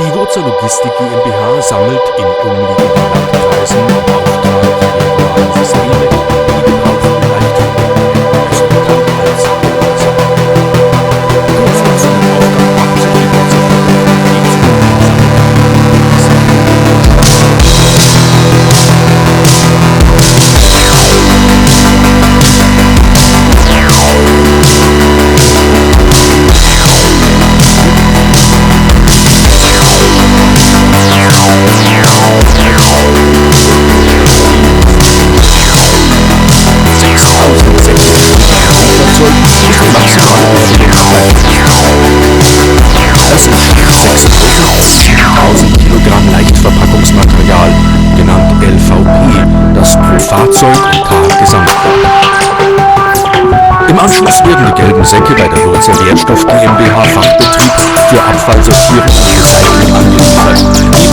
Die Wurzer Logistik GmbH sammelt in umliegenden Landkreisen im Auftrag regionaler Systeme die gebrauchten Leichtverpackungen als bekannt als Wurzer. Kurz nach seinem Auftrag macht sich die Wurzer Das entspricht 56.000 Kilogramm Leichtverpackungsmaterial, genannt LVP, das pro Fahrzeug und Tag gesammelt wird. Im Anschluss werden die gelben Säcke bei der Wurzer Wertstoff GmbH Fachbetrieb für Abfallsortierung und Recycling angeliefert.